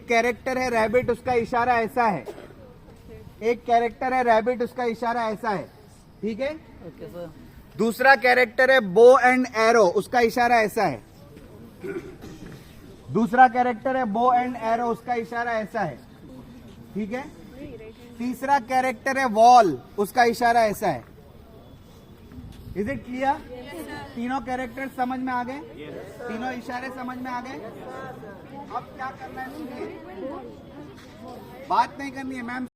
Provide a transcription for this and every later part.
एक कैरेक्टर है रैबिट, उसका इशारा ऐसा है। एक कैरेक्टर है रैबिट, उसका इशारा ऐसा है, ठीक है। Okay sir. दूसरा कैरेक्टर है बो एंड एरो, उसका इशारा ऐसा है। दूसरा कैरेक्टर है बो एंड एरो, उसका इशारा ऐसा है, ठीक है। तीसरा कैरेक्टर है वॉल, उसका इशारा ऐसा है। Is it clear? तीनों कैरेक्टर समझ में आ गए? तीनों इशारे समझ में आ गए? अब क्या करना है, सुनिए, बात नहीं करनी है मैम।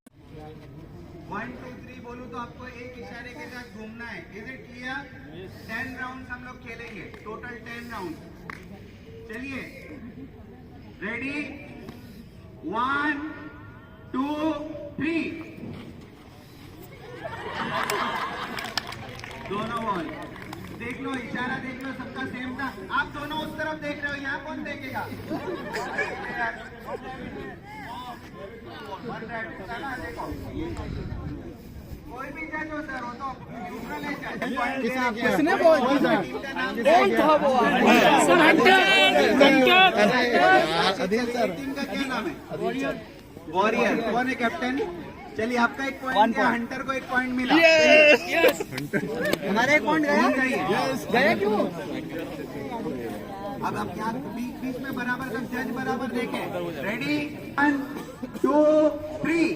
1 2 3 बोलूं तो आपको एक इशारे के साथ घूमना है। Is it clear? 10 राउंड हम लोग खेलेंगे, टोटल 10 राउंड। चलिए, रेडी, 1 2 3। दोनों बॉल देख लो, इशारा देख लो, सबका सेम था। आप दोनों उस तरफ देख रहे हो, यहाँ कौन देखेगा? देखो, कोई भी जज हो सर, हो तो न्यूट्रल है। किसने बोल था वो? टीम का क्या नाम है? वॉरियर। कौन है कैप्टन? चलिए, आपका एक पॉइंट गया, हंटर को एक पॉइंट मिला। हमारा एक पॉइंट गया, गया क्यों? अब आप यहाँ बीच में बराबर तक जज बराबर देखे। रेडी, 1 2 3।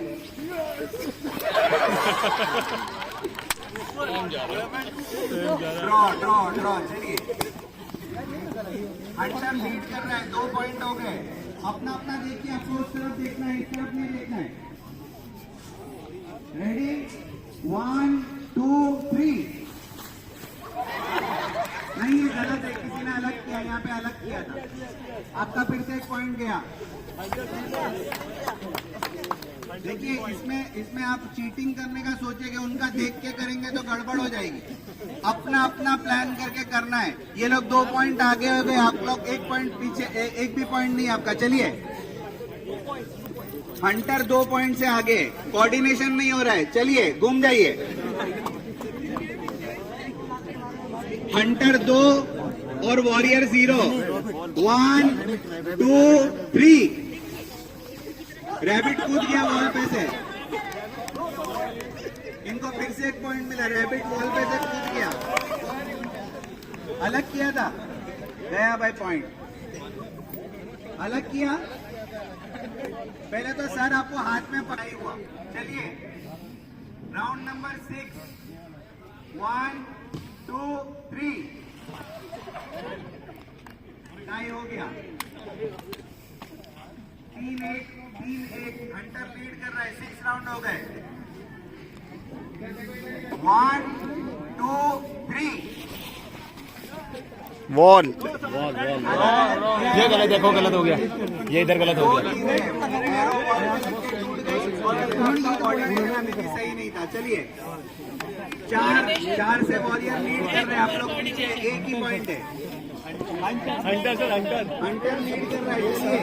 Draw draw draw. चलिए, हंटर लीड कर रहा है, 2 पॉइंट हो गए। अपना अपना देखिए, आपको उस तरफ देखना है, इस तरफ नहीं देखना है। रेडी, 1 2 3। नहीं, ये गलत है, किसी ने अलग किया, यहाँ पे अलग किया था। आपका फिर से एक पॉइंट गया। देखिए, इसमें आप चीटिंग करने का सोचेंगे, उनका देख के करेंगे तो गड़बड़ हो जाएगी। अपना अपना प्लान करके करना है। ये लोग 2 पॉइंट आगे हो गए, आप लोग 1 पॉइंट पीछे, एक भी पॉइंट नहीं आपका। चलिए, हंटर 2 पॉइंट से आगे, कोऑर्डिनेशन नहीं हो रहा है। चलिए, घूम जाइए। हंटर 2 और वॉरियर 0। 1 2 3। रैबिट कूद गया वॉल पे से, इनको फिर से एक पॉइंट मिला। रैबिट वॉल पे से कूद गया, अलग किया था, गया भाई पॉइंट। अलग किया, पहले तो सर आपको हाथ में पकड़ाई हुआ। चलिए, राउंड नंबर 6, 1 2 3। टाई हो गया, 3-1 3-1। हंटर लीड कर रहा है, 6 राउंड हो गए। 1 2 3। वॉल। ये गलत, देखो गलत हो गया, ये इधर गलत हो गया। सही नहीं था। चलिए, 4 से वॉरियर लीड कर रहे हैं आप लोग, एक ही पॉइंट है। हंटर लीड कर रहा है। चलिए,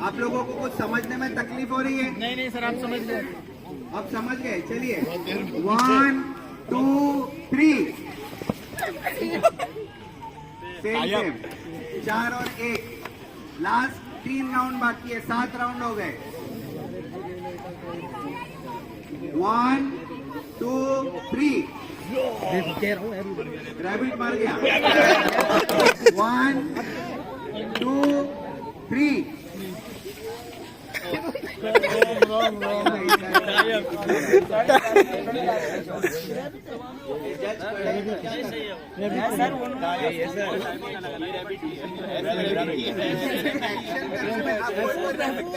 आप लोगों को कुछ समझने में तकलीफ हो रही है? नहीं सर, आप समझ गए। अब समझ गए। चलिए, 1 2 3। सेम 4 और 1। लास्ट 3 राउंड बाकी है, 7 राउंड हो गए। 1 2 3। रैबिट मार गया। 1 2 3।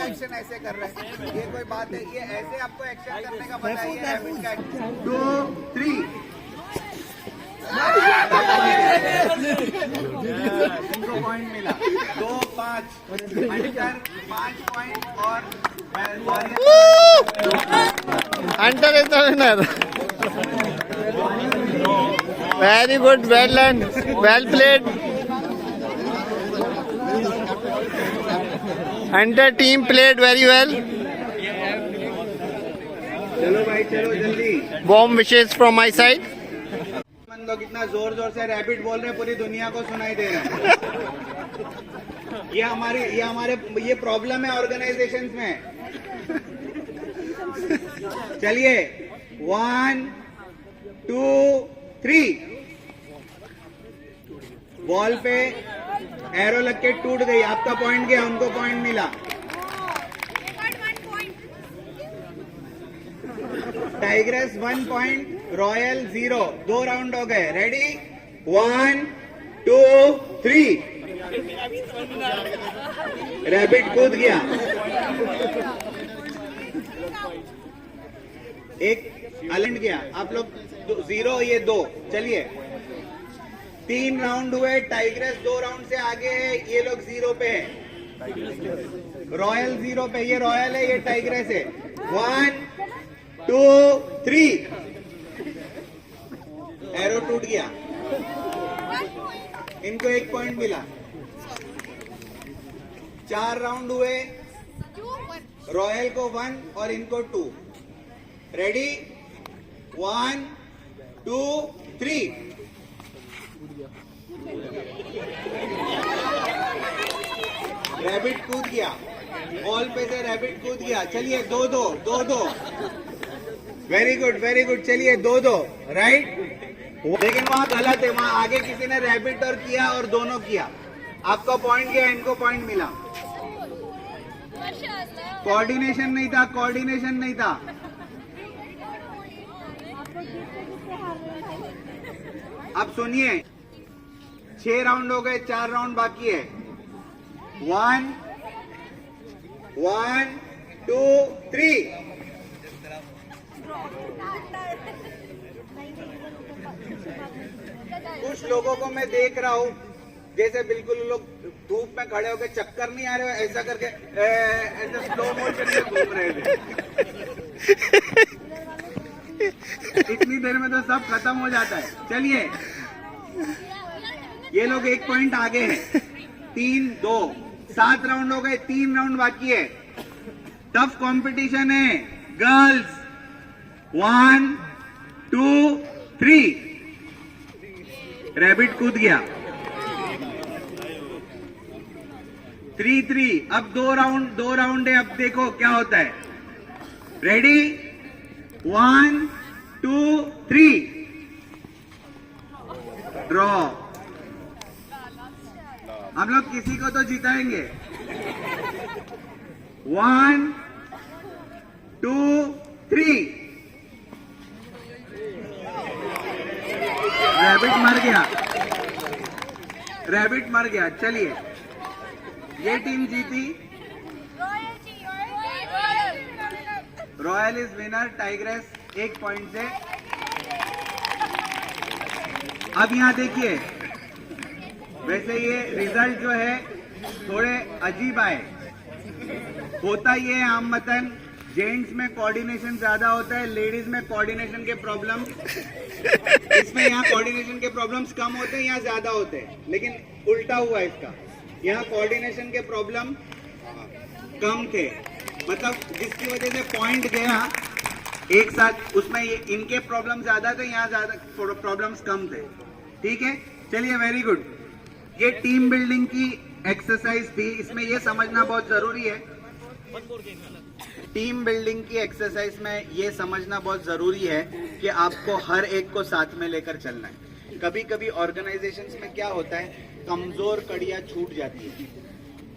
एक्शन ऐसे कर रहे हैं, ये कोई बात है? ये ऐसे आपको एक्शन करने का बताइए। 2 3। इनको पॉइंट मिला, 2 5। हंटर 5 पॉइंट और Hunter is the winner. Very good, well done, well played. Hunter team played very well. चलो भाई, चलो जल्दी। Warm wishes from my side. तुम लोग इतना जोर जोर से रैबिट बोल रहे हैं, पूरी दुनिया को सुनाई दे रहा है। ये प्रॉब्लम है ऑर्गेनाइजेशंस में। चलिए 1 2 3 बॉल पे एरो लग के टूट गई, आपका पॉइंट गया, उनको पॉइंट मिला। Tigress 1 point, royal 0। 2 राउंड हो गए। रेडी 1 2 3 रैबिट कूद गया, एक अलंड गया, आप लोग 0, ये 2। चलिए 3 राउंड हुए, टाइग्रेस 2 राउंड से आगे है, ये लोग 0 पे है, रॉयल 0 पे, ये रॉयल है, ये टाइग्रेस है। 1 2 3 एरो टूट गया, इनको 1 पॉइंट मिला। 4 राउंड हुए, रॉयल को 1 और इनको 2। रेडी 1 2 3 रैबिट कूद गया, बॉल पे से रैबिट कूद गया। चलिए 2-2 2-2, वेरी गुड वेरी गुड। चलिए 2-2 राइट, लेकिन वहां गलत है, वहां आगे किसी ने रैबिट और किया और दोनों किया, आपका पॉइंट गया, इनको पॉइंट मिला। कोऑर्डिनेशन नहीं था, कोऑर्डिनेशन नहीं था। अब सुनिए 6 राउंड हो गए, 4 राउंड बाकी है। 1 2 3 कुछ लोगों को मैं देख रहा हूँ जैसे बिल्कुल लोग धूप में खड़े होकर चक्कर नहीं आ रहे हो, ऐसा करके ऐसे स्लो मोशन में घूम रहे थे। इतनी देर में तो सब खत्म हो जाता है। चलिए ये लोग 1 पॉइंट आगे हैं। 3 2 7 राउंड हो गए, 3 राउंड बाकी है। टफ कंपटीशन है गर्ल्स। 1 2 3 रैबिट कूद गया। 3-3 अब 2 राउंड है, अब देखो क्या होता है। Ready 1 2 3 draw. हम लोग किसी को तो जिताएंगे। 1 2 3 रैबिट मर गया। चलिए ये टीम जीती, royal is winner, tigress 1 point से। अब यहाँ देखिए, वैसे ये रिजल्ट जो है थोड़े अजीब आए। होता ये है आमतन, जेंट्स में कोऑर्डिनेशन ज्यादा होता है, लेडीज में कोऑर्डिनेशन के प्रॉब्लम, इसमें यहाँ कोऑर्डिनेशन के प्रॉब्लम्स कम होते हैं, यहाँ ज्यादा होते हैं। लेकिन उल्टा हुआ इसका, यहाँ कोऑर्डिनेशन के प्रॉब्लम कम थे, मतलब जिसकी वजह से पॉइंट गया एक साथ, उसमें ये इनके प्रॉब्लम ज्यादा थे, यहाँ ज्यादा प्रॉब्लम्स कम थे। ठीक है, चलिए वेरी गुड। ये टीम बिल्डिंग की एक्सरसाइज थी, इसमें ये समझना बहुत जरूरी है, टीम बिल्डिंग की एक्सरसाइज में ये समझना बहुत जरूरी है कि आपको हर एक को साथ में लेकर चलना है। कभी कभी ऑर्गेनाइजेशंस में क्या होता है, कमजोर कड़ियां छूट जाती है,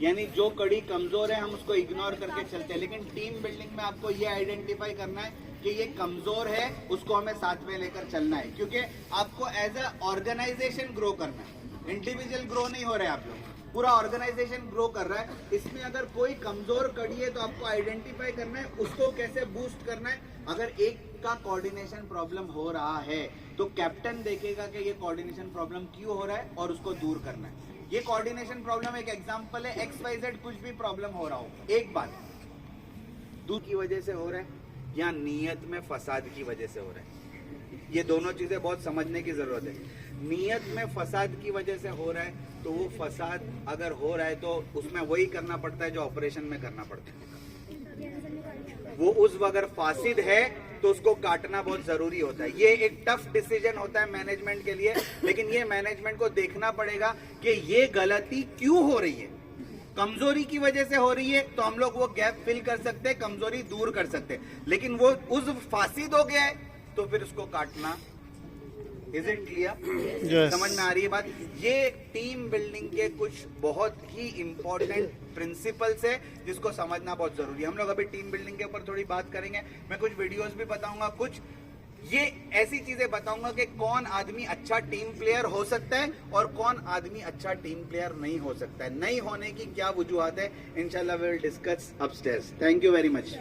यानी जो कड़ी कमजोर है हम उसको इग्नोर करके चलते हैं। लेकिन टीम बिल्डिंग में आपको ये आइडेंटिफाई करना है कि ये कमजोर है, उसको हमें साथ में लेकर चलना है, क्योंकि आपको एज अ ऑर्गेनाइजेशन ग्रो करना है, इंडिविजुअल ग्रो नहीं हो रहे आप लोग, पूरा ऑर्गेनाइजेशन ग्रो कर रहा है। इसमें अगर कोई कमजोर कड़ी है तो आपको आइडेंटिफाई करना है, उसको कैसे बूस्ट करना है। अगर एक का कोऑर्डिनेशन प्रॉब्लम हो रहा है तो कैप्टन देखेगा कि ये कोऑर्डिनेशन प्रॉब्लम क्यों हो रहा है और उसको दूर करना है। ये कोऑर्डिनेशन प्रॉब्लम एक एग्जांपल है, XYZ कुछ भी प्रॉब्लम हो रहा हो, एक बात दूर की वजह से हो रहा है या नीयत में फसाद की वजह से हो रहा है, ये दोनों चीजें बहुत समझने की जरूरत है। नीयत में फसाद की वजह से हो रहा है तो वो फसाद अगर हो रहा है तो उसमें वही करना पड़ता है जो ऑपरेशन में करना पड़ता है। वो उस अगर फासिद है तो उसको काटना बहुत जरूरी होता है। ये एक टफ डिसीजन होता है मैनेजमेंट के लिए, लेकिन ये मैनेजमेंट को देखना पड़ेगा कि ये गलती क्यों हो रही है। कमजोरी की वजह से हो रही है तो हम लोग वो गैप फिल कर सकते हैं, कमजोरी दूर कर सकते हैं, लेकिन वो उस फासिद हो गया है तो फिर उसको काटना। Is it clear? समझ में आ रही है बात? ये टीम बिल्डिंग के कुछ बहुत ही इंपॉर्टेंट प्रिंसिपल्स है जिसको समझना बहुत जरूरी है। हम लोग अभी टीम बिल्डिंग के ऊपर थोड़ी बात करेंगे, मैं कुछ वीडियोस भी बताऊंगा, कुछ ये ऐसी चीजें बताऊंगा कि कौन आदमी अच्छा टीम प्लेयर हो सकता है और कौन आदमी अच्छा टीम प्लेयर नहीं हो सकता है, नहीं होने की क्या वजूहत है। इंशाल्लाह we will discuss upstairs. Thank you very much.